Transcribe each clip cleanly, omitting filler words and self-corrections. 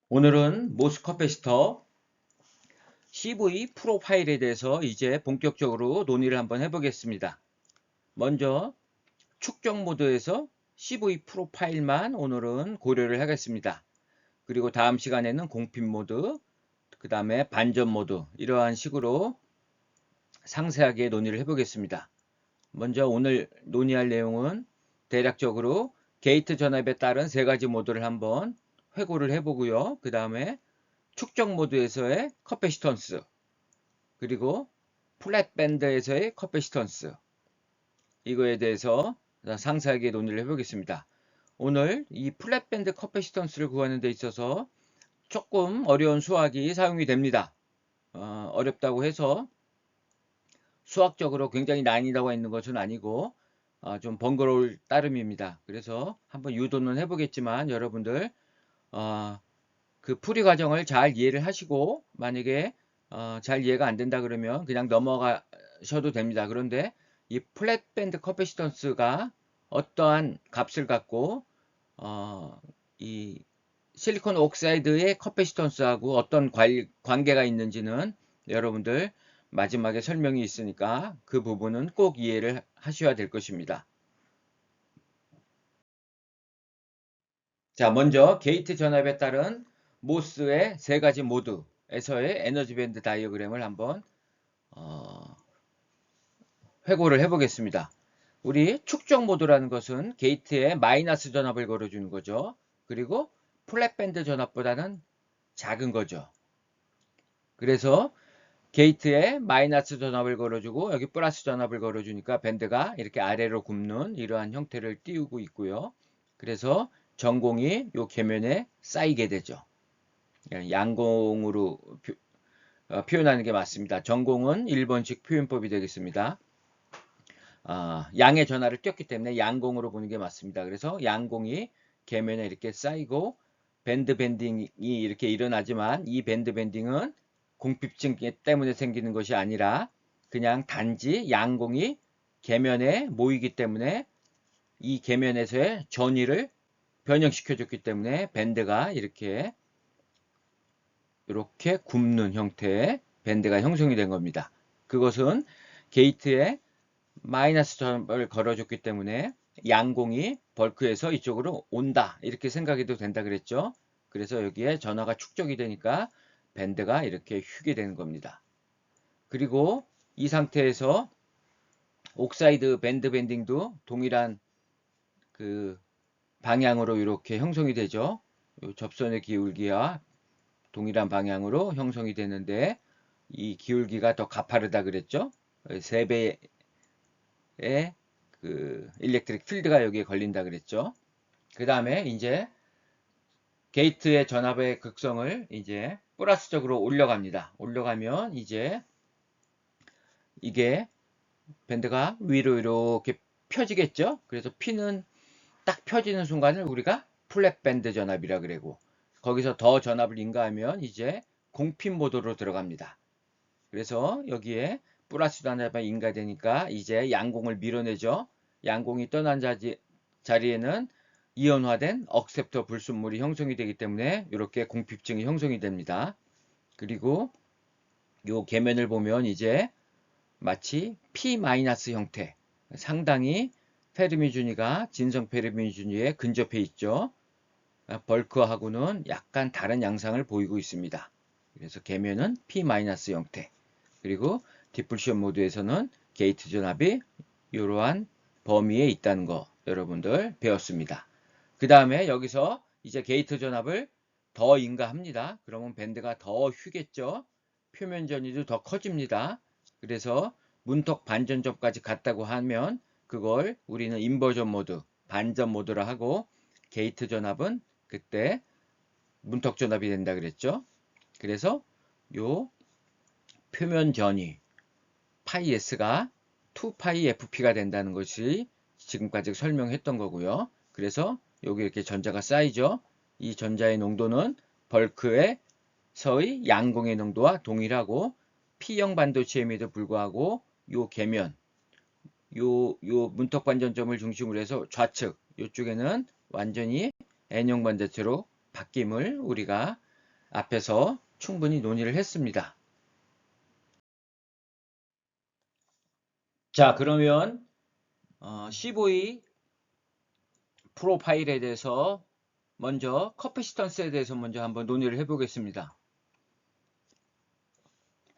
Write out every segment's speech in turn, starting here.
오늘은 모스 커패시터 CV 프로파일에 대해서 이제 본격적으로 논의를 한번 해보겠습니다. 먼저 축적 모드에서 CV 프로파일만 오늘은 고려를 하겠습니다. 그리고 다음 시간에는 공핀 모드, 그 다음에 반전 모드 이러한 식으로 상세하게 논의를 해보겠습니다. 먼저 오늘 논의할 내용은 대략적으로 게이트 전압에 따른 세 가지 모드를 한번 회고를 해보고요. 그 다음에 축적 모드에서의 커패시턴스, 그리고 플랫 밴드에서의 커패시턴스, 이거에 대해서 상세하게 논의를 해보겠습니다. 오늘 이 플랫 밴드 커패시턴스를 구하는 데 있어서 조금 어려운 수학이 사용이 됩니다. 어렵다고 해서 수학적으로 굉장히 난이도가 있는 것은 아니고 좀 번거로울 따름입니다. 그래서 한번 유도는 해보겠지만 여러분들 그 풀이 과정을 잘 이해를 하시고 만약에 잘 이해가 안 된다 그러면 그냥 넘어가셔도 됩니다. 그런데 이 플랫 밴드 커패시턴스가 어떠한 값을 갖고 이 실리콘 옥사이드의 커패시턴스하고 어떤 관계가 있는지는 여러분들 마지막에 설명이 있으니까 그 부분은 꼭 이해를 하셔야 될 것입니다. 자, 먼저 게이트 전압에 따른 모스의 세 가지 모드에서의 에너지 밴드 다이어그램을 한번 회고를 해보겠습니다. 우리 축적 모드라는 것은 게이트에 마이너스 전압을 걸어주는 거죠. 그리고 플랫 밴드 전압보다는 작은 거죠. 그래서 게이트에 마이너스 전압을 걸어주고 여기 플러스 전압을 걸어주니까 밴드가 이렇게 아래로 굽는 이러한 형태를 띄우고 있고요. 그래서 전공이 이 계면에 쌓이게 되죠. 양공으로 표현하는 게 맞습니다. 전공은 1번식 표현법이 되겠습니다. 양의 전하를 꼈기 때문에 양공으로 보는 게 맞습니다. 그래서 양공이 계면에 이렇게 쌓이고 밴드 밴딩이 이렇게 일어나지만 이 밴드 밴딩은 공핍증 때문에 생기는 것이 아니라 그냥 단지 양공이 계면에 모이기 때문에 이 계면에서의 전위를 변형시켜줬기 때문에 밴드가 이렇게 굽는 형태의 밴드가 형성이 된 겁니다. 그것은 게이트에 마이너스 전압을 걸어줬기 때문에 양공이 벌크에서 이쪽으로 온다 이렇게 생각해도 된다 그랬죠. 그래서 여기에 전하가 축적이 되니까 밴드가 이렇게 휘게 되는 겁니다. 그리고 이 상태에서 옥사이드 밴드 밴딩도 동일한 그 방향으로 이렇게 형성이 되죠. 접선의 기울기와 동일한 방향으로 형성이 되는데 이 기울기가 더 가파르다 그랬죠. 3배의 그 일렉트릭 필드가 여기에 걸린다 그랬죠. 그 다음에 이제 게이트의 전압의 극성을 이제 플러스적으로 올려갑니다. 올려가면 이제 이게 밴드가 위로 이렇게 펴지겠죠. 그래서 P는 딱 펴지는 순간을 우리가 플랫 밴드 전압이라 그러고 거기서 더 전압을 인가하면 이제 공핀 모드로 들어갑니다. 그래서 여기에 플러스 전압이 인가되니까 이제 양공을 밀어내죠. 양공이 떠난 자리에는 이온화된 억셉터 불순물이 형성이 되기 때문에 이렇게 공핍증이 형성이 됩니다. 그리고 이 계면을 보면 이제 마치 P- 형태, 상당히 페르미 준위가 진성 페르미 준위에 근접해 있죠. 벌크하고는 약간 다른 양상을 보이고 있습니다. 그래서 계면은 P- 형태. 그리고 디플션 모드에서는 게이트 전압이 이러한 범위에 있다는 거 여러분들 배웠습니다. 그 다음에 여기서 이제 게이트 전압을 더 인가합니다. 그러면 밴드가 더 휘겠죠. 표면 전위도 더 커집니다. 그래서 문턱 반전점까지 갔다고 하면 그걸 우리는 인버전 모드, 반전 모드라 하고 게이트 전압은 그때 문턱 전압이 된다 그랬죠. 그래서 요 표면 전위 파이 s가 2파이 fp가 된다는 것이 지금까지 설명했던 거고요. 그래서 여기 이렇게 전자가 쌓이죠. 이 전자의 농도는 벌크에서의 양공의 농도와 동일하고 P형 반도체임에도 불구하고 요 계면 요 문턱 반전점을 중심으로 해서 좌측 이쪽에는 완전히 N형 반도체로 바뀜을 우리가 앞에서 충분히 논의를 했습니다. 자, 그러면 CV 프로파일에 대해서 먼저 커피시턴스에 대해서 먼저 한번 논의를 해보겠습니다.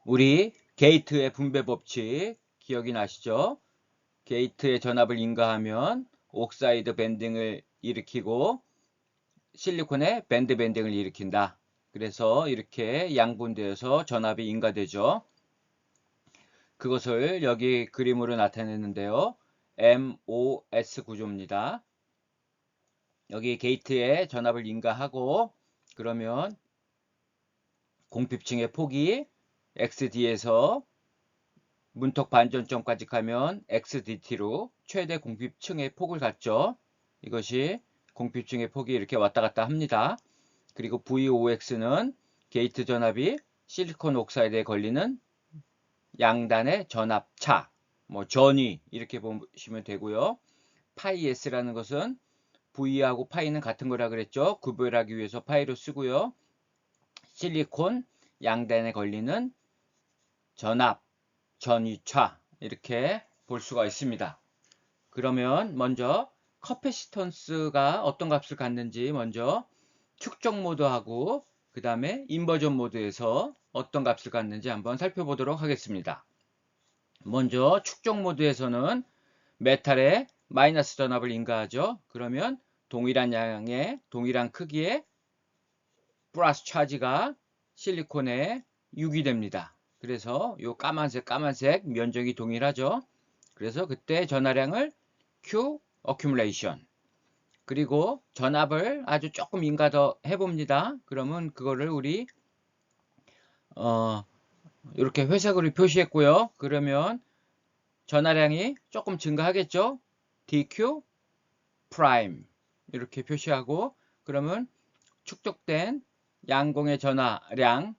우리 게이트의 분배 법칙 기억이 나시죠? 게이트의 전압을 인가하면 옥사이드 밴딩을 일으키고 실리콘의 밴드 밴딩을 일으킨다. 그래서 이렇게 양분되어서 전압이 인가되죠. 그것을 여기 그림으로 나타내는데요. MOS 구조입니다. 여기 게이트에 전압을 인가하고 그러면 공핍층의 폭이 XD에서 문턱 반전점까지 가면 XDT로 최대 공핍층의 폭을 갖죠. 이것이 공핍층의 폭이 이렇게 왔다 갔다 합니다. 그리고 VOX는 게이트 전압이 실리콘 옥사이드에 걸리는 양단의 전압차, 전위 이렇게 보시면 되고요. 파이 S라는 것은 V하고 파이는 같은 거라 그랬죠. 구별하기 위해서 파이로 쓰고요. 실리콘 양단에 걸리는 전압, 전위차 이렇게 볼 수가 있습니다. 그러면 먼저 커패시턴스가 어떤 값을 갖는지 먼저 축적 모드하고 그 다음에 인버전 모드에서 어떤 값을 갖는지 한번 살펴보도록 하겠습니다. 먼저 축적 모드에서는 메탈에 마이너스 전압을 인가하죠. 그러면 동일한 양의 동일한 크기의 플러스 차지가 실리콘에 유기됩니다. 그래서 이 까만색 면적이 동일하죠. 그래서 그때 전하량을 Q 어큐뮬레이션 그리고 전압을 아주 조금 인가 더 해봅니다. 그러면 그거를 우리 이렇게 회색으로 표시했고요. 그러면 전하량이 조금 증가하겠죠. DQ 프라임 이렇게 표시하고 그러면 축적된 양공의 전하량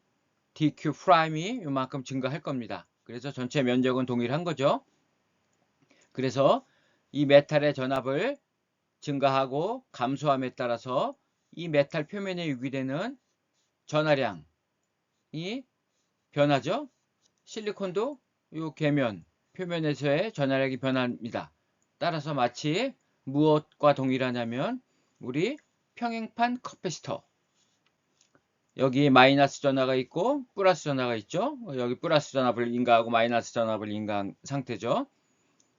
DQ 프라임이 이만큼 증가할 겁니다. 그래서 전체 면적은 동일한 거죠. 그래서 이 메탈의 전압을 증가하고 감소함에 따라서 이 메탈 표면에 유기되는 전하량이 변하죠. 실리콘도 이 궤면 표면에서의 전하량이 변합니다. 따라서 마치 무엇과 동일하냐면 우리 평행판 커패시터 여기 마이너스 전압가 있고 플러스 전압가 있죠. 여기 플러스 전압을 인가하고 마이너스 전압을 인가한 상태죠.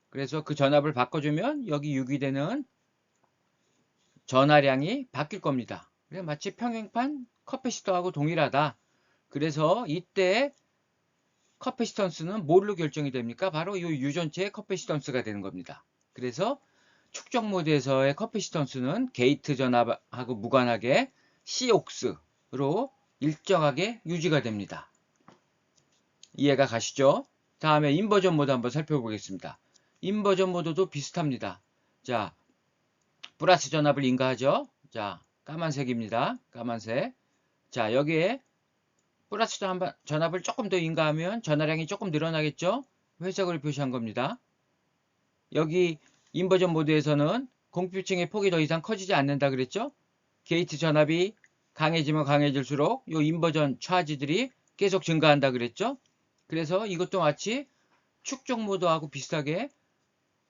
그래서 그 전압을 바꿔주면 여기 유기되는 전하량이 바뀔 겁니다. 그래서 마치 평행판 커패시터하고 동일하다. 그래서 이때 커패시턴스는 뭘로 결정이 됩니까? 바로 이 유전체의 커패시턴스가 되는 겁니다. 그래서 축적 모드에서의 커패시턴스는 게이트 전압하고 무관하게 C옥스로 일정하게 유지가 됩니다. 이해가 가시죠? 다음에 인버전 모드 한번 살펴보겠습니다. 인버전 모드도 비슷합니다. 자, 플러스 전압을 인가하죠. 자, 까만색입니다. 까만색. 자, 여기에 플러스 전압을 조금 더 인가하면 전하량이 조금 늘어나겠죠. 회색으로 표시한 겁니다. 여기 인버전 모드에서는 공핍층의 폭이 더 이상 커지지 않는다 그랬죠. 게이트 전압이 강해지면 강해질수록 이 인버전 차지들이 계속 증가한다 그랬죠. 그래서 이것도 마치 축적 모드하고 비슷하게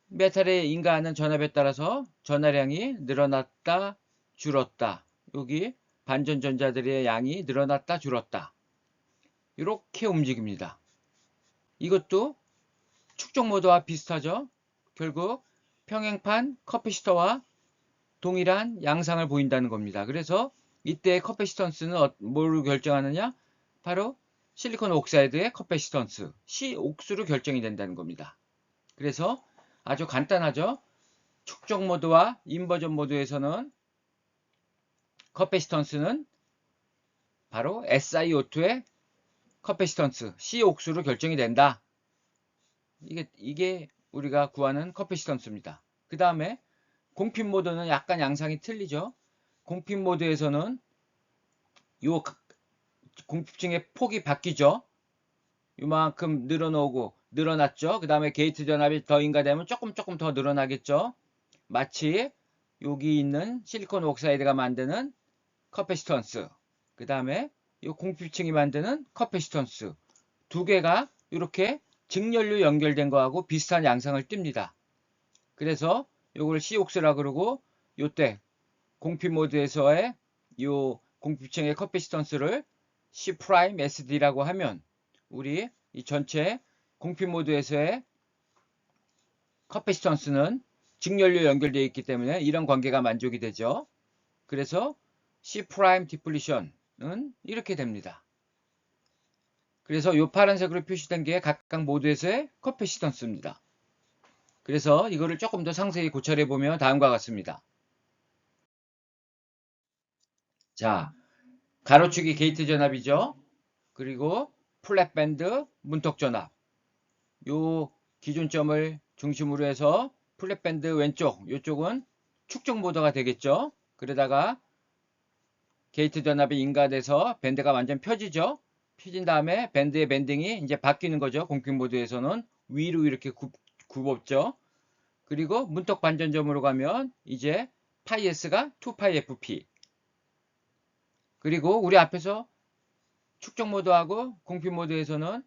메탈에 인가하는 전압에 따라서 전하량이 늘어났다 줄었다. 여기 반전전자들의 양이 늘어났다 줄었다. 이렇게 움직입니다. 이것도 축적 모드와 비슷하죠. 결국 평행판 커패시터와 동일한 양상을 보인다는 겁니다. 그래서 이때 커패시턴스는 뭘로 결정하느냐? 바로 실리콘 옥사이드의 커패시턴스 C옥수로 결정이 된다는 겁니다. 그래서 아주 간단하죠. 축적 모드와 인버전 모드에서는 커패시턴스는 바로 SiO2의 커패시턴스 C옥수로 결정이 된다. 이게 우리가 구하는 커패시턴스입니다. 그 다음에 공핍 모드는 약간 양상이 틀리죠. 공핍 모드에서는 요 공핍층의 폭이 바뀌죠. 이만큼 늘어났죠. 그 다음에 게이트 전압이 더 인가되면 조금 더 늘어나겠죠. 마치 여기 있는 실리콘 옥사이드가 만드는 커패시턴스 그 다음에 이 공피층이 만드는 커패시턴스 두 개가 이렇게 직렬로 연결된 거하고 비슷한 양상을 띱니다. 그래서 요걸 C옥스라 그러고 요때 공피 모드에서의 요 공피층의 커패시턴스를 C 프라임 SD라고 하면 우리 이 전체 공피 모드에서의 커패시턴스는 직렬로 연결되어 있기 때문에 이런 관계가 만족이 되죠. 그래서 C 프라임 디플리션은 이렇게 됩니다. 그래서 이 파란색으로 표시된 게 각각 모드에서의 커패시턴스입니다. 그래서 이거를 조금 더 상세히 고찰해 보면 다음과 같습니다. 자, 가로축이 게이트 전압이죠. 그리고 플랫 밴드 문턱 전압. 요 기준점을 중심으로 해서 플랫 밴드 왼쪽, 요쪽은 축적 모드가 되겠죠. 그러다가 게이트 전압이 인가돼서 밴드가 완전 펴지죠. 펴진 다음에 밴드의 밴딩이 이제 바뀌는 거죠. 공핑 모드에서는 위로 이렇게 굽었죠. 그리고 문턱 반전점으로 가면 이제 파이 S가 2파이 FP. 그리고 우리 앞에서 축적 모드하고 공핑 모드에서는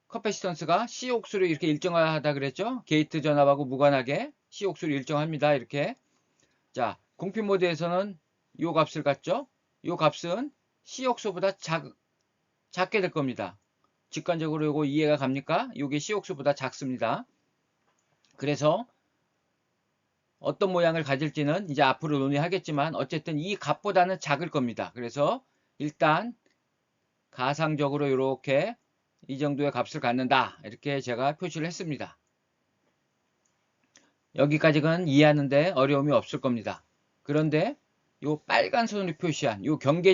커패시턴스가 C옥수로 이렇게 일정하다 그랬죠. 게이트 전압하고 무관하게 C옥수로 일정합니다. 이렇게. 자, 공핑 모드에서는 요 값을 갖죠. 요 값은 C옥수보다 작게 될 겁니다. 직관적으로 요거 이해가 갑니까? 요게 C옥수보다 작습니다. 그래서 어떤 모양을 가질지는 이제 앞으로 논의하겠지만 어쨌든 이 값보다는 작을 겁니다. 그래서 일단 가상적으로 이렇게 이 정도의 값을 갖는다. 이렇게 제가 표시를 했습니다. 여기까지는 이해하는데 어려움이 없을 겁니다. 그런데 요 빨간 선으로 표시한 요 경계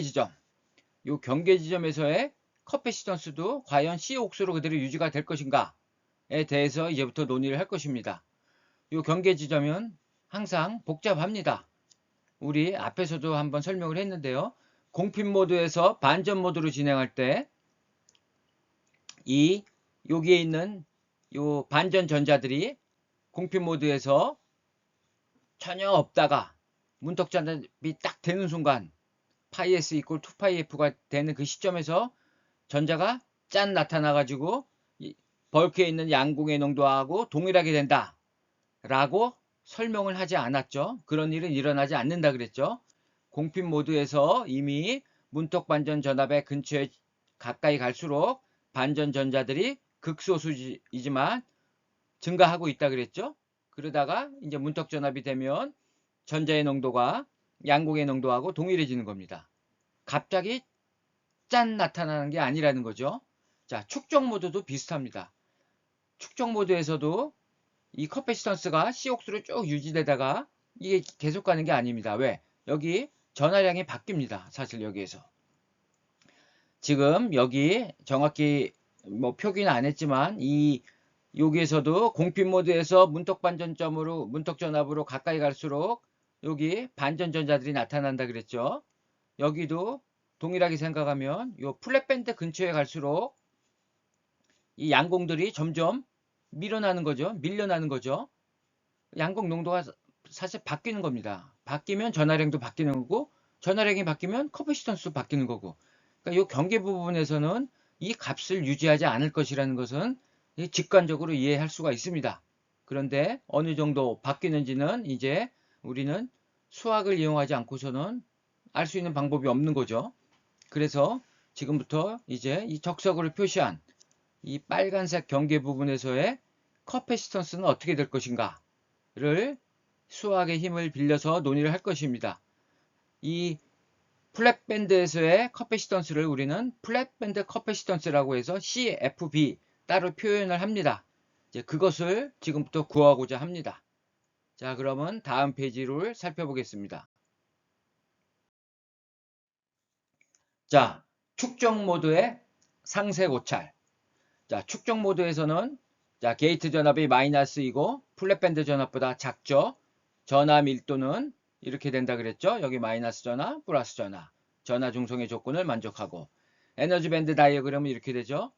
지점에서의 커패시턴스도 과연 C옥수로 그대로 유지가 될 것인가에 대해서 이제부터 논의를 할 것입니다. 요 경계 지점은 항상 복잡합니다. 우리 앞에서도 한번 설명을 했는데요. 공핀 모드에서 반전 모드로 진행할 때 이 여기에 있는 요 반전 전자들이 공핀 모드에서 전혀 없다가 문턱 전압이 딱 되는 순간 파이 S 이퀄 2파이 F가 되는 그 시점에서 전자가 짠 나타나 가지고 벌크에 있는 양궁의 농도하고 동일하게 된다 라고 설명을 하지 않았죠. 그런 일은 일어나지 않는다 그랬죠. 공핀 모드에서 이미 문턱 반전 전압의 근처에 가까이 갈수록 반전 전자들이 극소수이지만 증가하고 있다 그랬죠. 그러다가 이제 문턱 전압이 되면 전자의 농도가 양궁의 농도하고 동일해지는 겁니다. 갑자기 짠 나타나는 게 아니라는 거죠. 자, 축적 모드도 비슷합니다. 축적 모드에서도 이 커패시턴스가 C옥수로 쭉 유지되다가 이게 계속 가는 게 아닙니다. 왜? 여기 전하량이 바뀝니다. 사실 여기에서. 지금 여기 정확히 뭐 표기는 안 했지만 여기에서도 공핀 모드에서 문턱 반전점으로 문턱 전압으로 가까이 갈수록 여기 반전 전자들이 나타난다 그랬죠. 여기도 동일하게 생각하면 요 플랫 밴드 근처에 갈수록 이 양공들이 점점 밀려나는 거죠. 양공 농도가 사실 바뀌는 겁니다. 바뀌면 전하량도 바뀌는 거고 전하량이 바뀌면 커패시턴스도 바뀌는 거고. 그러니까 이 경계 부분에서는 이 값을 유지하지 않을 것이라는 것은 직관적으로 이해할 수가 있습니다. 그런데 어느 정도 바뀌는지는 이제 우리는 수학을 이용하지 않고서는 알 수 있는 방법이 없는 거죠. 그래서 지금부터 이제 이 적석으로 표시한 이 빨간색 경계 부분에서의 커패시턴스는 어떻게 될 것인가를 수학의 힘을 빌려서 논의를 할 것입니다. 이 플랫 밴드에서의 커패시턴스를 우리는 플랫 밴드 커패시턴스라고 해서 CFB 따로 표현을 합니다. 이제 그것을 지금부터 구하고자 합니다. 자, 그러면 다음 페이지를 살펴보겠습니다. 자, 축적 모드의 상세 고찰. 자, 축적 모드에서는 자, 게이트 전압이 마이너스이고 플랫 밴드 전압보다 작죠. 전압 밀도는 이렇게 된다 그랬죠. 여기 마이너스 전압, 플러스 전압. 전하 중성의 조건을 만족하고 에너지 밴드 다이어그램은 이렇게 되죠.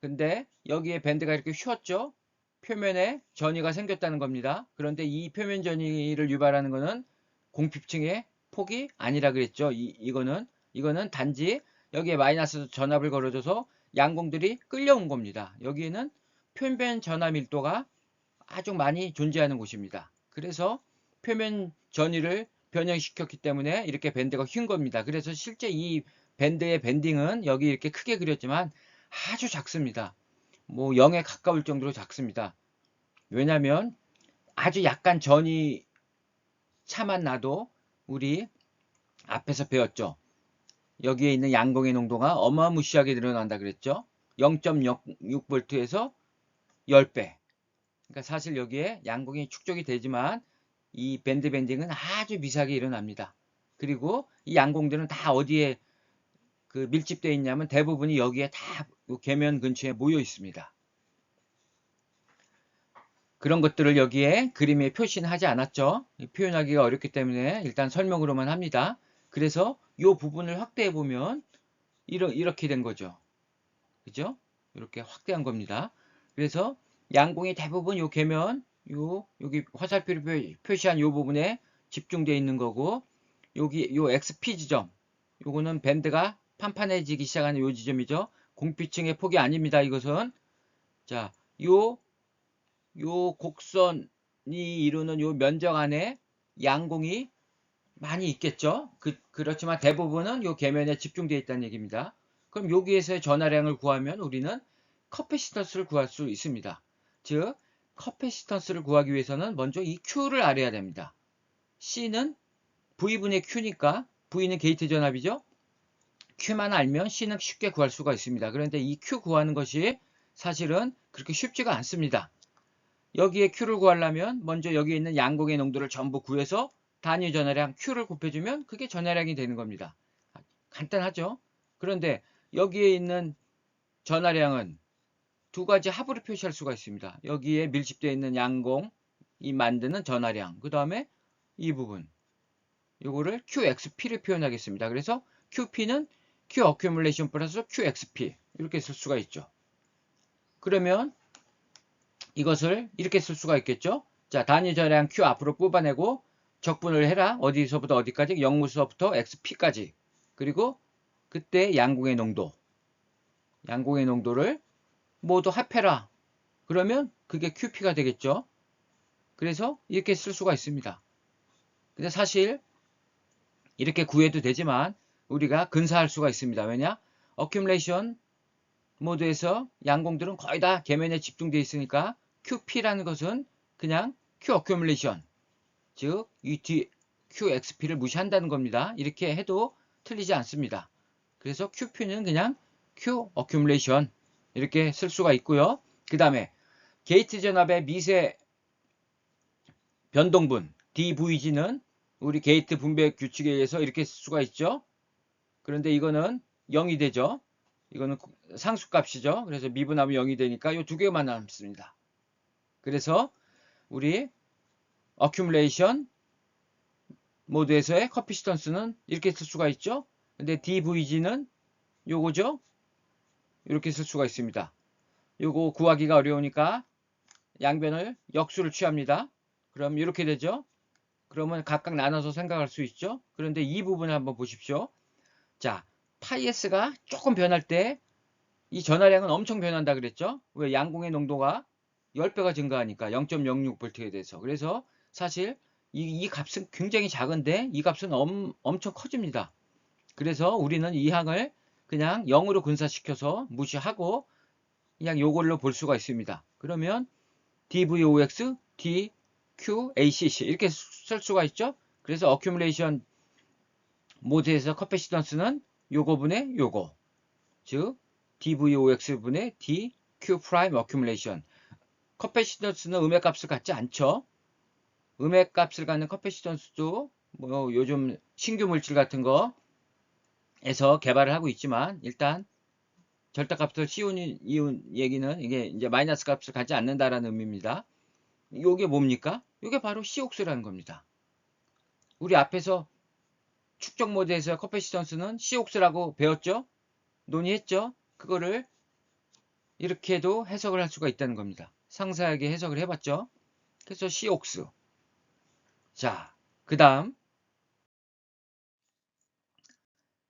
근데 여기에 밴드가 이렇게 휘었죠. 표면에 전이가 생겼다는 겁니다. 그런데 이 표면 전이를 유발하는 것은 공핍층의 폭이 아니라 그랬죠. 이거는 단지 여기에 마이너스 전압을 걸어줘서 양공들이 끌려온 겁니다. 여기에는 표면 전압 밀도가 아주 많이 존재하는 곳입니다. 그래서 표면 전위를 변형시켰기 때문에 이렇게 밴드가 휜 겁니다. 그래서 실제 이 밴드의 밴딩은 여기 이렇게 크게 그렸지만 아주 작습니다. 뭐 0에 가까울 정도로 작습니다. 왜냐하면 아주 약간 전위 차만 나도 우리 앞에서 배웠죠. 여기에 있는 양공의 농도가 어마무시하게 늘어난다 그랬죠. 0.06V에서 10배. 그러니까 사실 여기에 양공이 축적이 되지만 이 밴드 밴딩은 아주 미세하게 일어납니다. 그리고 이 양공들은 다 어디에 그 밀집되어 있냐면 대부분이 여기에 다 계면 근처에 모여 있습니다. 그런 것들을 여기에 그림에 표시는 하지 않았죠. 표현하기가 어렵기 때문에 일단 설명으로만 합니다. 그래서 이 부분을 확대해 보면 이렇게 된 거죠. 그죠? 이렇게 확대한 겁니다. 그래서 양공이 대부분 요 계면 여기 화살표로 표시한 요 부분에 집중되어 있는 거고, 여기 요 XP 지점, 요거는 밴드가 판판해지기 시작하는 요 지점이죠. 공피층의 폭이 아닙니다. 이것은 자, 요 곡선이 이루는 요 면적 안에 양공이 많이 있겠죠. 그렇지만 대부분은 요 계면에 집중되어 있다는 얘기입니다. 그럼 여기에서의 전하량을 구하면 우리는 커패시턴스를 구할 수 있습니다. 즉 커패시턴스를 구하기 위해서는 먼저 이 Q를 알아야 됩니다. C는 V분의 Q니까 V는 게이트 전압이죠. Q만 알면 C는 쉽게 구할 수가 있습니다. 그런데 이 Q 구하는 것이 사실은 그렇게 쉽지가 않습니다. 여기에 Q를 구하려면 먼저 여기에 있는 양공의 농도를 전부 구해서 단위 전하량 Q를 곱해주면 그게 전하량이 되는 겁니다. 간단하죠? 그런데 여기에 있는 전하량은 두 가지 합으로 표시할 수가 있습니다. 여기에 밀집되어 있는 양공이 만드는 전하량, 그 다음에 이 부분, 요거를 QXP를 표현하겠습니다. 그래서 QP는 Q 어큐뮬레이션 플러스 QXP 이렇게 쓸 수가 있죠. 그러면 이것을 이렇게 쓸 수가 있겠죠. 자, 단위 전하량 Q 앞으로 뽑아내고 적분을 해라. 어디서부터 어디까지? 0무서부터 XP까지. 그리고 그때 양공의 농도를 모두 합해라. 그러면 그게 QP가 되겠죠. 그래서 이렇게 쓸 수가 있습니다. 근데 사실 이렇게 구해도 되지만 우리가 근사할 수가 있습니다. 왜냐? 어큐뮬레이션 모드에서 양공들은 거의 다 계면에 집중되어 있으니까 QP라는 것은 그냥 Q 어큐뮬레이션, 즉 QXP를 무시한다는 겁니다. 이렇게 해도 틀리지 않습니다. 그래서 QP는 그냥 Q 어큐뮬레이션 이렇게 쓸 수가 있고요. 그 다음에 게이트 전압의 미세 변동분 DVG는 우리 게이트 분배 규칙에 의해서 이렇게 쓸 수가 있죠. 그런데 이거는 0이 되죠. 이거는 상수값이죠. 그래서 미분하면 0이 되니까 이 두 개만 남습니다. 그래서 우리 어큐뮬레이션 모드에서의 커피시턴스는 이렇게 쓸 수가 있죠. 근데 DVG는 요거죠. 이렇게 쓸 수가 있습니다. 요거 구하기가 어려우니까 양변을 역수를 취합니다. 그럼 이렇게 되죠. 그러면 각각 나눠서 생각할 수 있죠. 그런데 이 부분을 한번 보십시오. 자, 파이S가 조금 변할 때 이 전하량은 엄청 변한다 그랬죠. 왜? 양공의 농도가 10배가 증가하니까 0.06V에 대해서. 그래서 사실 이 값은 굉장히 작은데 이 값은 엄청 커집니다. 그래서 우리는 이 항을 그냥 0으로 근사시켜서 무시하고 그냥 요걸로 볼 수가 있습니다. 그러면 DVOX, DQACC 이렇게 쓸 수가 있죠. 그래서 어큐뮬레이션 모드에서 커패시턴스는 요거분의 요거, 즉 DVOX분의 DQ 프라임 어큐뮬레이션. 커패시턴스는 음의 값을 갖지 않죠. 음의 값을 갖는 커패시턴스도 뭐 요즘 신규 물질 같은 거에서 개발을 하고 있지만 일단 절대값을 씌운 얘기는 이게 이제 마이너스 값을 갖지 않는다라는 의미입니다. 이게 뭡니까? 이게 바로 COX라는 겁니다. 우리 앞에서 축적 모드에서 커패시턴스는 COX라고 배웠죠? 논의했죠? 그거를 이렇게도 해석을 할 수가 있다는 겁니다. 상세하게 해석을 해봤죠? 그래서 COX. 자, 그 다음.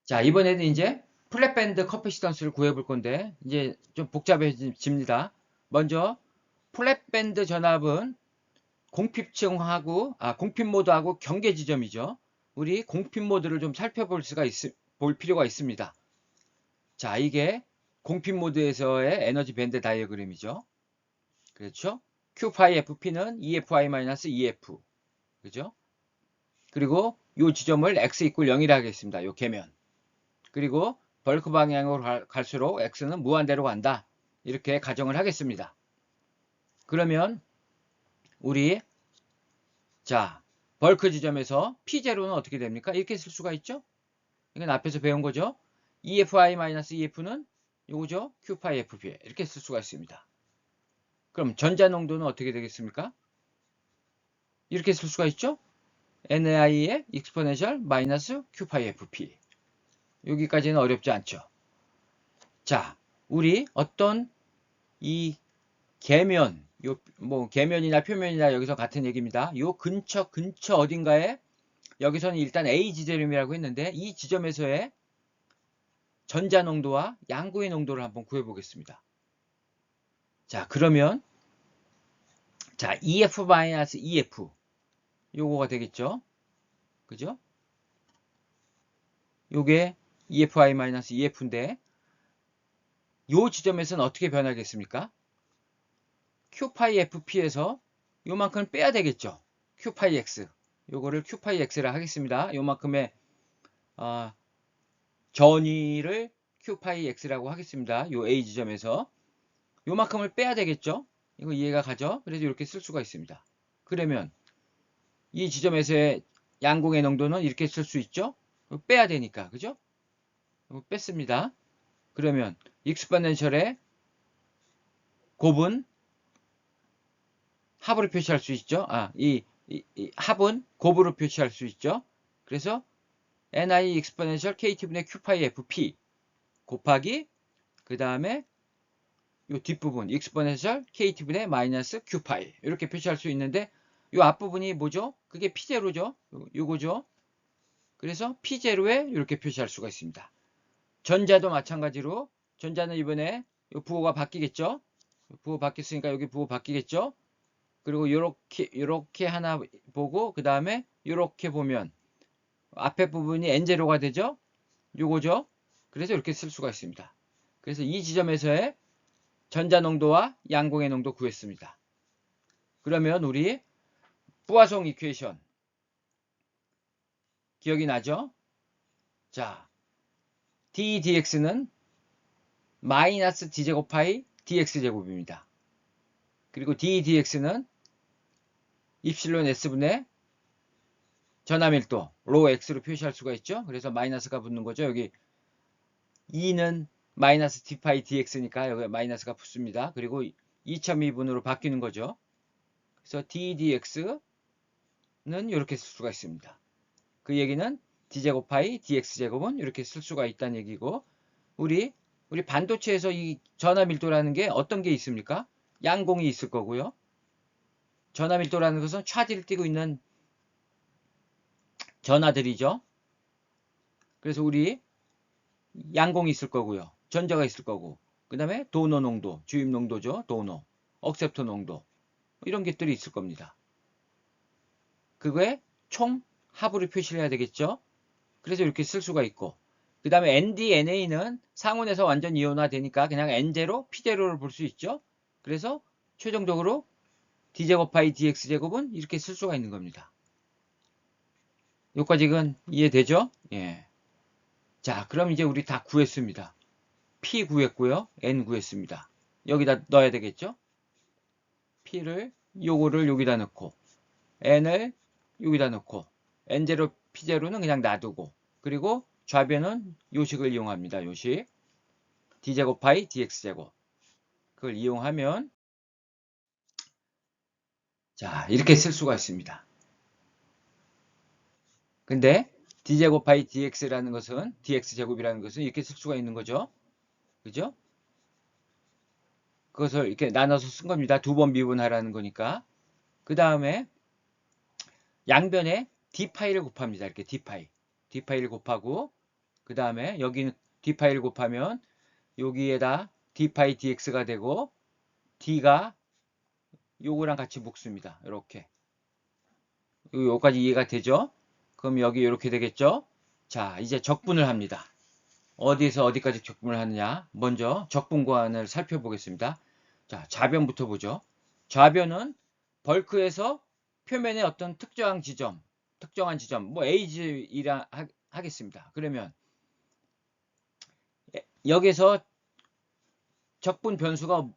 자, 이번에는 이제 플랫밴드 커피시던스를 구해볼 건데 이제 좀 복잡해집니다. 먼저 플랫밴드 전압은 공핍층하고 공핍 모드하고 경계 지점이죠. 우리 공핍 모드를 좀 살펴볼 볼 필요가 있습니다. 자, 이게 공핍 모드에서의 에너지 밴드 다이어그램이죠. 그렇죠? Q-FP는 EFI-EF. 그죠? 그리고 이 지점을 x = 0이라 하겠습니다. 요 계면. 그리고 벌크 방향으로 갈수록 x는 무한대로 간다. 이렇게 가정을 하겠습니다. 그러면 우리 자, 벌크 지점에서 P0는 어떻게 됩니까? 이렇게 쓸 수가 있죠? 이건 앞에서 배운 거죠. EFI-EF는 요거죠. Q-FP 이렇게 쓸 수가 있습니다. 그럼 전자 농도는 어떻게 되겠습니까? 이렇게 쓸 수가 있죠. NI의 익스포넨셜 마이너스 Q-FP. 여기까지는 어렵지 않죠. 자, 우리 어떤 이 계면, 뭐 계면이나 표면이나 여기서 같은 얘기입니다. 요 근처 어딘가에 여기서는 일단 A 지점이라고 했는데 이 지점에서의 전자 농도와 양구의 농도를 한번 구해 보겠습니다. 자, 그러면 자, EF-EF 요거가 되겠죠. 그죠? 요게 EFI-EF인데 요 지점에서는 어떻게 변하겠습니까? Q-FP에서 요만큼 빼야 되겠죠. Q-X 요거를 Q-X라 하겠습니다. 요만큼의 전위를 Q-X라고 하겠습니다. 요 A 지점에서 요만큼을 빼야 되겠죠. 이거 이해가 가죠? 그래서 이렇게 쓸 수가 있습니다. 그러면 이 지점에서의 양공의 농도는 이렇게 쓸 수 있죠. 빼야 되니까 그죠? 뺐습니다. 그러면 익스포넨셜의 곱은 합으로 표시할 수 있죠. 이 합은 곱으로 표시할 수 있죠. 그래서 ni 익스포넨셜 kt분의 q-fp 곱하기 그 다음에 이 뒷부분 익스포넨셜 kt분의 마이너스 q-pi 이렇게 표시할 수 있는데 이 앞부분이 뭐죠? 그게 p0죠. 요거죠. 그래서 p0에 이렇게 표시할 수가 있습니다. 전자도 마찬가지로 전자는 이번에 부호가 바뀌겠죠. 부호 바뀌었으니까 여기 부호 바뀌겠죠. 그리고 요렇게 하나 보고 그 다음에 요렇게 보면 앞에 부분이 N0가 되죠. 요거죠. 그래서 이렇게 쓸 수가 있습니다. 그래서 이 지점에서의 전자 농도와 양공의 농도 구했습니다. 그러면 우리 부하송 이퀘이션 기억이 나죠? 자, dx는 마이너스 d제곱 파이 dx제곱입니다. 그리고 ddx는 입실론 s분의 전함밀도 로 x로 표시할 수가 있죠. 그래서 마이너스가 붙는 거죠. 여기 2는 마이너스 d파이 dx니까 여기 마이너스가 붙습니다. 그리고 2.2분으로 바뀌는 거죠. 그래서 ddx는 이렇게 쓸 수가 있습니다. 그 얘기는 d제곱 파이 dx제곱은 이렇게 쓸 수가 있다는 얘기고 우리 반도체에서 이 전함밀도라는 게 어떤 게 있습니까? 양공이 있을 거고요. 전함밀도라는 것은 차지를 띠고 있는 전하들이죠. 그래서 우리 양공이 있을 거고요. 전자가 있을 거고 그 다음에 도노 농도, 주입 농도죠. 도노, 억셉터 농도 이런 것들이 있을 겁니다. 그거에 총 합으로 표시를 해야 되겠죠. 그래서 이렇게 쓸 수가 있고 그 다음에 ND, NA는 상온에서 완전 이온화 되니까 그냥 N0, P0를 볼 수 있죠. 그래서 최종적으로 D제곱 파이 DX제곱은 이렇게 쓸 수가 있는 겁니다. 여기까지는 이해되죠? 예. 자, 그럼 이제 우리 다 구했습니다. P 구했고요. N 구했습니다. 여기다 넣어야 되겠죠? P를 요거를 여기다 넣고 N을 여기다 넣고 N0, P0는 그냥 놔두고 그리고 좌변은 요식을 이용합니다. 요식 D제곱 파이 DX제곱 그걸 이용하면 자 이렇게 쓸 수가 있습니다. 근데 D제곱 파이 DX라는 것은 DX제곱이라는 것은 이렇게 쓸 수가 있는 거죠. 그죠? 그것을 이렇게 나눠서 쓴 겁니다. 두 번 미분하라는 거니까. 그 다음에 양변에 D파이를 곱합니다. 이렇게 D파이를 곱하고 그 다음에 여기는 d파이를 곱하면 여기에다 d파이 dx가 되고 d가 요거랑 같이 묶습니다. 이렇게. 요까지 이해가 되죠? 그럼 여기 이렇게 되겠죠? 자, 이제 적분을 합니다. 어디에서 어디까지 적분을 하느냐? 먼저 적분관을 살펴보겠습니다. 자, 좌변부터 보죠. 좌변은 벌크에서 표면의 어떤 특정한 지점, 뭐 A이라 하겠습니다. 그러면 여기서 적분 변수가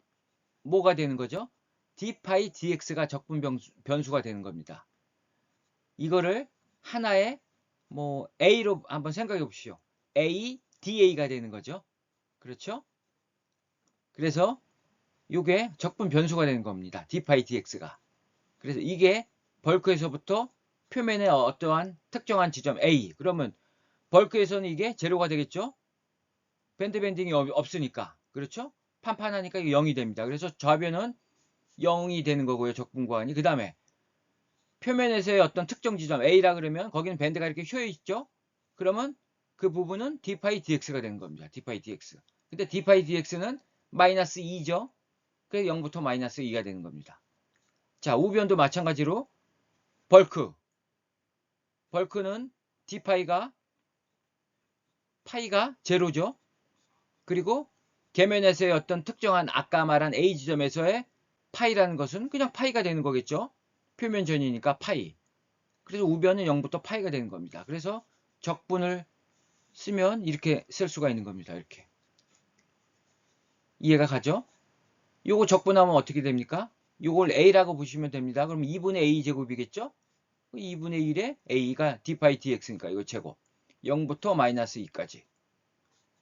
뭐가 되는 거죠? d파이 dx가 적분 변수가 되는 겁니다. 이거를 하나의 뭐 A로 한번 생각해 보십시오. A, dA가 되는 거죠. 그렇죠? 그래서 이게 적분 변수가 되는 겁니다. d파이 dx가. 그래서 이게 벌크에서부터 표면의 어떠한 특정한 지점 A. 그러면 벌크에서는 이게 제로가 되겠죠? 밴드 밴딩이 없으니까. 그렇죠? 판판하니까 이게 0이 됩니다. 그래서 좌변은 0이 되는 거고요. 적분관이. 그 다음에 표면에서의 어떤 특정 지점 A라 그러면 거기는 밴드가 이렇게 휘어 있죠? 그러면 그 부분은 d파이 dx가 되는 겁니다. d파이 dx. 근데 d파이 dx는 마이너스 2죠? 그래서 0부터 마이너스 2가 되는 겁니다. 자, 우변도 마찬가지로 벌크는 d파이가 제로죠. 그리고 계면에서의 어떤 특정한 아까 말한 A 지점에서의 파이라는 것은 그냥 파이가 되는 거겠죠. 표면 전이니까 파이. 그래서 우변은 0부터 파이가 되는 겁니다. 그래서 적분을 쓰면 이렇게 쓸 수가 있는 겁니다. 이렇게. 이해가 가죠? 요거 적분하면 어떻게 됩니까? 요걸 A라고 보시면 됩니다. 그럼 2분의 A 제곱이겠죠? 2분의 1에 A가 d파이 dx니까 이거 제곱. 0부터 마이너스 2까지.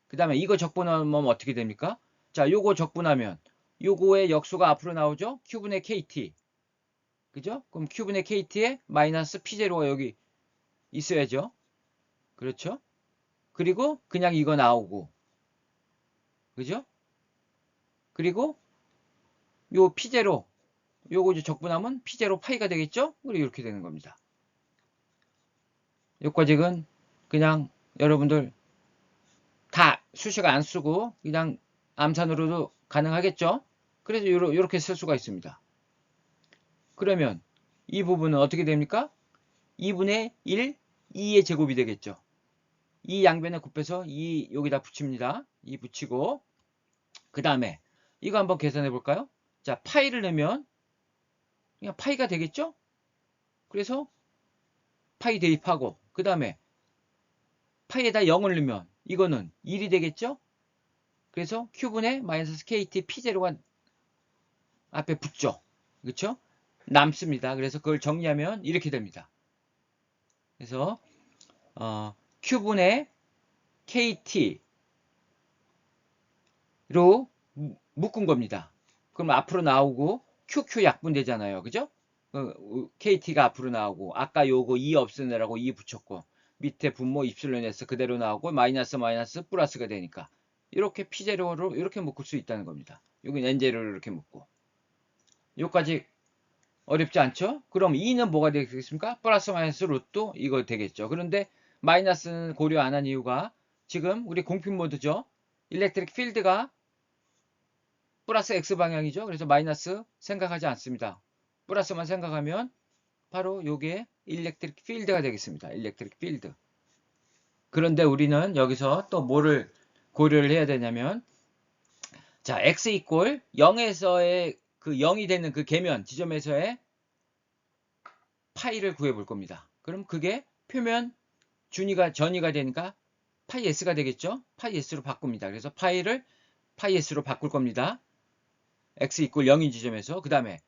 그 다음에 이거 적분하면 어떻게 됩니까? 자, 요거 적분하면 요거의 역수가 앞으로 나오죠? Q분의 KT. 그죠? 그럼 Q분의 KT에 마이너스 P0가 여기 있어야죠. 그렇죠? 그리고 그냥 이거 나오고. 그죠? 그리고 요 P0 요거 이제 적분하면 P0 파이가 되겠죠? 그리고 이렇게 되는 겁니다. 요까지는 그냥 여러분들 다 수식 안 쓰고 그냥 암산으로도 가능하겠죠? 그래서 이렇게 쓸 수가 있습니다. 그러면 이 부분은 어떻게 됩니까? 2분의 1, 2의 제곱이 되겠죠. 이 양변에 곱해서 2 여기다 붙입니다. 2 붙이고 그 다음에 이거 한번 계산해 볼까요? 자, 파이를 넣으면 그냥 파이가 되겠죠? 그래서 파이 대입하고 그 다음에 파이에다 0을 넣으면 이거는 1이 되겠죠? 그래서 Q분의 마이너스 KT P0가 앞에 붙죠. 그렇죠? 남습니다. 그래서 그걸 정리하면 이렇게 됩니다. 그래서 Q분의 KT로 묶은 겁니다. 그럼 앞으로 나오고 QQ 약분되잖아요. 그죠? KT가 앞으로 나오고 아까 요거 2 없애느라고 2 붙였고 밑에 분모 입실론 S 그대로 나오고 마이너스 플러스가 되니까 이렇게 P0로 이렇게 묶을 수 있다는 겁니다. 여기 N제로를 이렇게 묶고 여기까지 어렵지 않죠? 그럼 2는 뭐가 되겠습니까? 플러스 마이너스 루트 이거 되겠죠. 그런데 마이너스는 고려 안 한 이유가 지금 우리 공핀 모드죠. 일렉트릭 필드가 플러스 X 방향이죠. 그래서 마이너스 생각하지 않습니다. 플러스만 생각하면 바로 요게 일렉트릭 필드가 되겠습니다. 일렉트릭 필드. 그런데 우리는 여기서 또 뭐를 고려를 해야 되냐면 자, X 이꼴 0에서의 그 0이 되는 그 계면 지점에서의 파이를 구해 볼 겁니다. 그럼 그게 표면 전이가 되니까 파이 S가 되겠죠? 파이 S로 바꿉니다. 그래서 파이를 파이 S로 바꿀 겁니다. X 이꼴 0인 지점에서. 그 다음에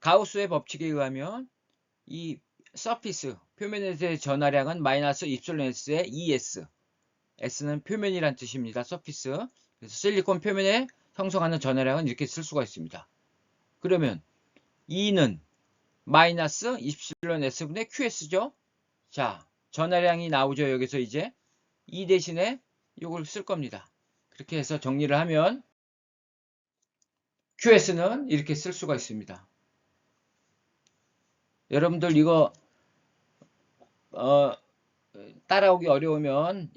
가우스의 법칙에 의하면 이 서피스, 표면에서의 전하량은 마이너스 입실론 S의 2S. S는 표면이란 뜻입니다. 서피스. 그래서 실리콘 표면에 형성하는 전하량은 이렇게 쓸 수가 있습니다. 그러면 2는 마이너스 입실론 S분의 QS죠. 자, 전하량이 나오죠. 여기서 이제 2 대신에 이걸 쓸 겁니다. 그렇게 해서 정리를 하면 QS는 이렇게 쓸 수가 있습니다. 여러분들 이거 따라오기 어려우면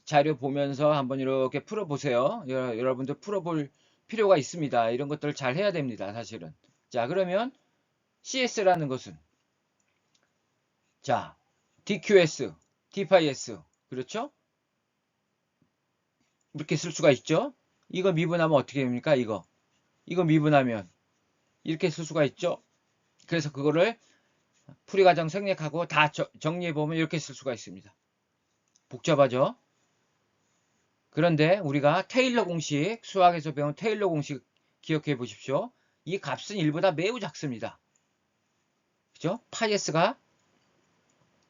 자료 보면서 한번 이렇게 풀어보세요. 여러분들 풀어볼 필요가 있습니다. 이런 것들을 잘 해야 됩니다. 사실은. 자, 그러면 CS라는 것은 자, DQS, DPS 그렇죠? 이렇게 쓸 수가 있죠. 이거 미분하면 어떻게 됩니까? 이거 미분하면 이렇게 쓸 수가 있죠. 그래서 그거를 풀이 과정 생략하고 다 정리해 보면 이렇게 쓸 수가 있습니다. 복잡하죠? 그런데 우리가 테일러 공식, 수학에서 배운 테일러 공식 기억해 보십시오. 이 값은 1보다 매우 작습니다. 그죠? 파이S가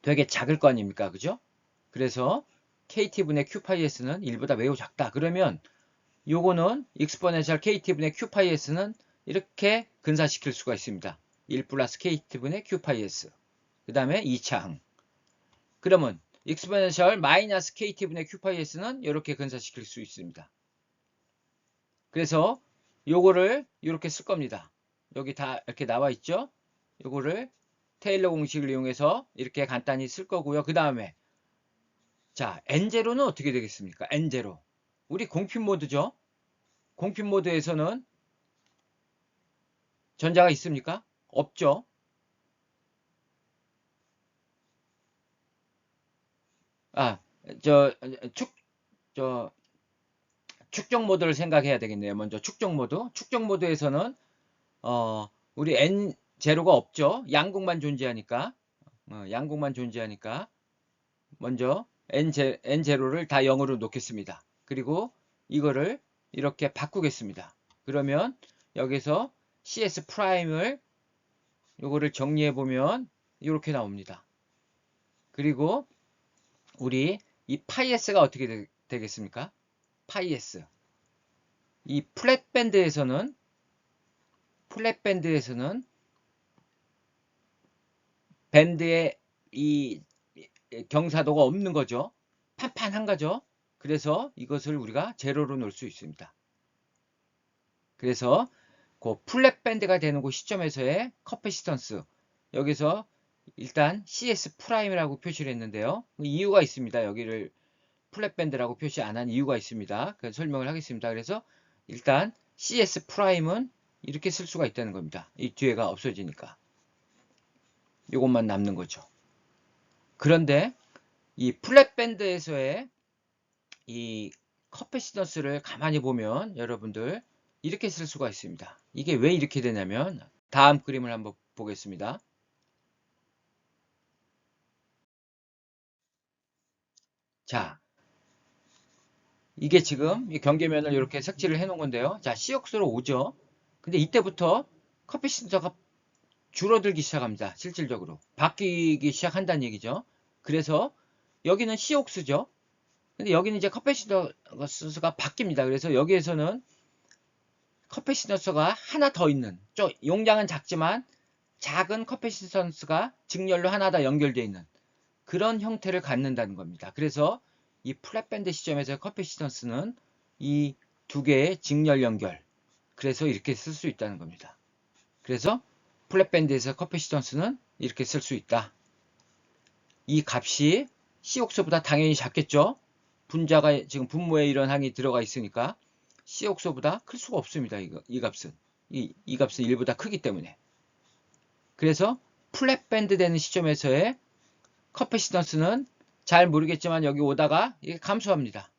되게 작을 거 아닙니까? 그죠? 그래서 KT분의 Q파이S는 1보다 매우 작다. 그러면 요거는 익스포넨셜 KT분의 Q파이S는 이렇게 근사시킬 수가 있습니다. 1 플러스 KT분의 Q파이S. 그 다음에 2차항. 그러면 익스포넨셜 마이너스 KT분의 Q파이S는 이렇게 근사시킬 수 있습니다. 그래서 요거를 이렇게 쓸 겁니다. 여기 다 이렇게 나와 있죠? 요거를 테일러 공식을 이용해서 이렇게 간단히 쓸 거고요. 그 다음에 자, N0는 어떻게 되겠습니까? N0. 우리 공핀 모드죠? 공핀 모드에서는 전자가 있습니까? 없죠? 아, 저, 축, 저, 축적 모드를 생각해야 되겠네요. 먼저 축적 모드. 축적 모드에서는, 우리 N0가 없죠? 양극만 존재하니까. 양극만 존재하니까. 먼저 N0를 다 0으로 놓겠습니다. 그리고 이거를 이렇게 바꾸겠습니다. 그러면 여기서 CS 프라임을 요거를 정리해 보면 이렇게 나옵니다. 그리고 우리 이 파이S가 어떻게 되겠습니까? 파이S. 이 플랫밴드에서는 밴드에 이 경사도가 없는 거죠. 판판한 거죠. 그래서 이것을 우리가 제로로 놓을 수 있습니다. 그래서 그 플랫밴드가 되는 그 시점에서의 커패시턴스 여기서 일단 CS 프라임이라고 표시를 했는데요. 이유가 있습니다. 여기를 플랫밴드라고 표시 안 한 이유가 있습니다. 그래서 설명을 하겠습니다. 그래서 일단 CS 프라임은 이렇게 쓸 수가 있다는 겁니다. 이 뒤에가 없어지니까. 이것만 남는 거죠. 그런데 이 플랫밴드에서의 이 커패시턴스를 가만히 보면 여러분들 이렇게 쓸 수가 있습니다. 이게 왜 이렇게 되냐면 다음 그림을 한번 보겠습니다. 자, 이게 지금 이 경계면을 이렇게 색칠을 해 놓은 건데요. 자, CX로 오죠. 근데 이때부터 커패시턴스가 줄어들기 시작합니다. 실질적으로. 바뀌기 시작한다는 얘기죠. 그래서 여기는 COX죠. 근데 여기는 이제 커패시턴스가 바뀝니다. 그래서 여기에서는 커패시턴스가 하나 더 있는, 용량은 작지만 작은 커패시턴스가 직렬로 하나 더 연결되어 있는 그런 형태를 갖는다는 겁니다. 그래서 이 플랫밴드 시점에서 커패시턴스는 이 두 개의 직렬 연결, 그래서 이렇게 쓸 수 있다는 겁니다. 그래서 플랫밴드에서 커패시턴스는 이렇게 쓸 수 있다. 이 값이 COX보다 당연히 작겠죠? 분자가 지금 분모에 이런 항이 들어가 있으니까 COX보다 클 수가 없습니다. 이 값은. 이 값은 1보다 크기 때문에. 그래서 플랫밴드 되는 시점에서의 커패시턴스는 잘 모르겠지만 여기 오다가 이게 감소합니다.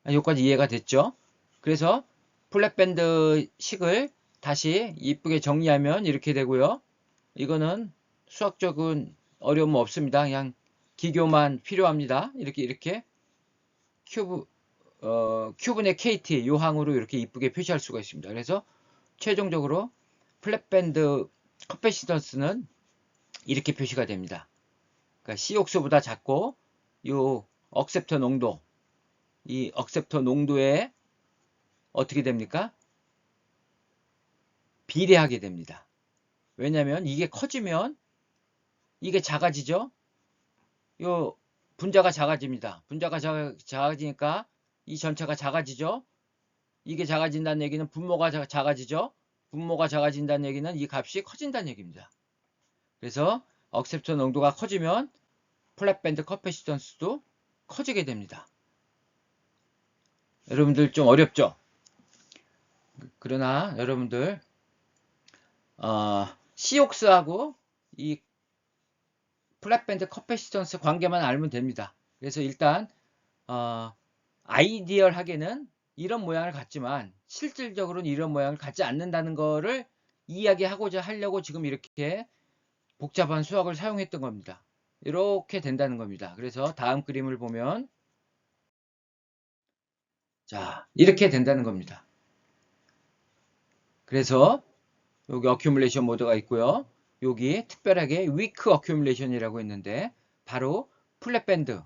여기까지 이해가 됐죠? 그래서 플랫밴드 식을 다시 이쁘게 정리하면 이렇게 되고요. 이거는 수학적인 어려움 없습니다. 그냥 기교만 필요합니다. 이렇게 큐분의 KT 요항으로 이렇게 이쁘게 표시할 수가 있습니다. 그래서 최종적으로 플랫밴드 커패시턴스는 이렇게 표시가 됩니다. 그러니까 COX보다 작고 요 억셉터 농도, 이 억셉터 농도에 어떻게 됩니까? 비례하게 됩니다. 왜냐하면 이게 커지면 이게 작아지죠? 요 분자가 작아집니다. 분자가 작아지니까 이 전체가 작아지죠? 이게 작아진다는 얘기는 분모가 작아지죠? 분모가 작아진다는 얘기는 이 값이 커진다는 얘기입니다. 그래서 억셉터 농도가 커지면 플랫밴드 커패시턴스도 커지게 됩니다. 여러분들 좀 어렵죠? 그러나 여러분들 시옥스하고 이 플랫밴드 커패시턴스 관계만 알면 됩니다. 그래서 일단 아이디얼하게는 이런 모양을 갖지만 실질적으로는 이런 모양을 갖지 않는다는 거를 이야기하고자 하려고 지금 이렇게 복잡한 수학을 사용했던 겁니다. 이렇게 된다는 겁니다. 그래서 다음 그림을 보면 자, 이렇게 된다는 겁니다. 그래서 여기 어큐뮬레이션 모드가 있고요. 여기 특별하게 위크 어큐뮬레이션이라고 있는데 바로 플랫밴드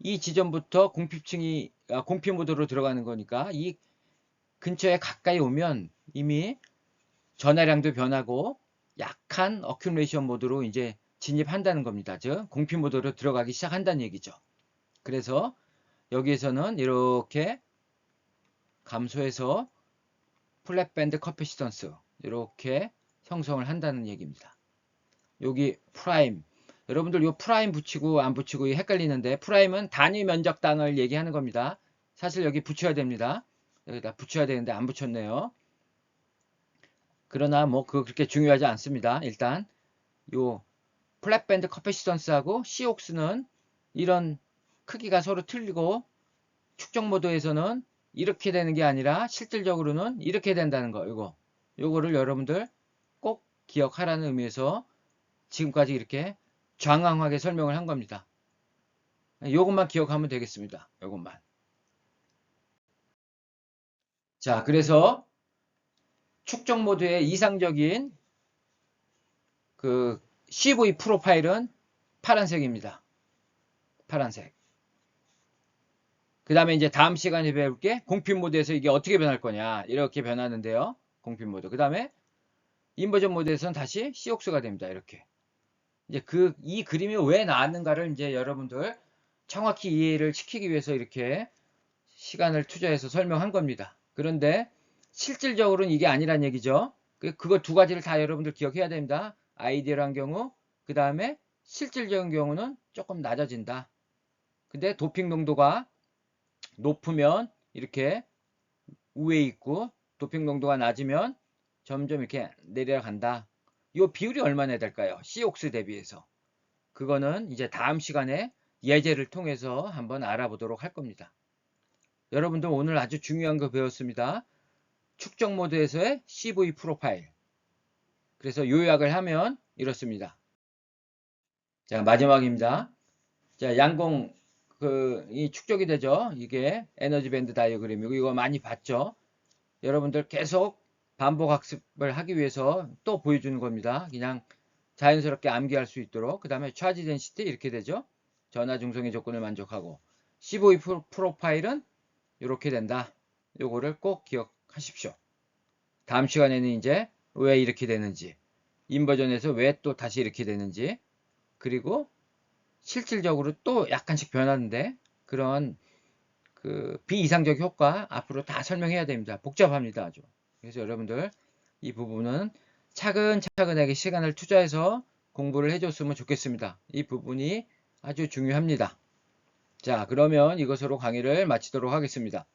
이 지점부터 공피 모드로 들어가는 거니까 이 근처에 가까이 오면 이미 전하량도 변하고 약한 어큐뮬레이션 모드로 이제 진입한다는 겁니다. 즉 공피 모드로 들어가기 시작한다는 얘기죠. 그래서 여기에서는 이렇게 감소해서 플랫밴드 커패시턴스 이렇게 형성을 한다는 얘기입니다. 여기 프라임 여러분들 이 프라임 붙이고 안 붙이고 헷갈리는데 프라임은 단위 면적당을 얘기하는 겁니다. 사실 여기 붙여야 됩니다. 여기다 붙여야 되는데 안 붙였네요. 그러나 뭐 그렇게 중요하지 않습니다. 일단 요 플랫밴드 커패시턴스하고 시옥스는 이런 크기가 서로 틀리고 축적 모드에서는 이렇게 되는 게 아니라 실질적으로는 이렇게 된다는 거 요거를 여러분들 꼭 기억하라는 의미에서 지금까지 이렇게 장황하게 설명을 한 겁니다. 요것만 기억하면 되겠습니다. 요것만. 자, 그래서 축적 모드의 이상적인 그 CV 프로파일은 파란색입니다. 파란색. 그 다음에 이제 다음 시간에 배울 게 공필 모드에서 이게 어떻게 변할 거냐. 이렇게 변하는데요. 공필 모드. 그 다음에 인버전 모드에서는 다시 COX가 됩니다. 이렇게. 이제 이 그림이 왜 나왔는가를 이제 여러분들 정확히 이해를 시키기 위해서 이렇게 시간을 투자해서 설명한 겁니다. 그런데 실질적으로는 이게 아니란 얘기죠. 그거 두 가지를 다 여러분들 기억해야 됩니다. 아이디얼한 경우, 그 다음에 실질적인 경우는 조금 낮아진다. 근데 도핑 농도가 높으면 이렇게 우에 있고 도핑 농도가 낮으면 점점 이렇게 내려간다. 이 비율이 얼마나 될까요? COX 대비해서. 그거는 이제 다음 시간에 예제를 통해서 한번 알아보도록 할 겁니다. 여러분들 오늘 아주 중요한 거 배웠습니다. 축적 모드에서의 CV 프로파일. 그래서 요약을 하면 이렇습니다. 자, 마지막입니다. 자, 양공 이 축적이 되죠. 이게 에너지 밴드 다이어그램이고 이거 많이 봤죠. 여러분들 계속 반복 학습을 하기 위해서 또 보여주는 겁니다. 그냥 자연스럽게 암기할 수 있도록. 그 다음에 차지 덴시티 이렇게 되죠. 전하 중성의 조건을 만족하고 CV 프로파일은 이렇게 된다. 요거를 꼭 기억하십시오. 다음 시간에는 이제 왜 이렇게 되는지, 인버전에서 왜 또 다시 이렇게 되는지, 그리고 실질적으로 또 약간씩 변하는데 그런 비이상적 효과 앞으로 다 설명해야 됩니다. 복잡합니다. 아주. 그래서 여러분들 이 부분은 차근차근하게 시간을 투자해서 공부를 해줬으면 좋겠습니다. 이 부분이 아주 중요합니다. 자, 그러면 이것으로 강의를 마치도록 하겠습니다.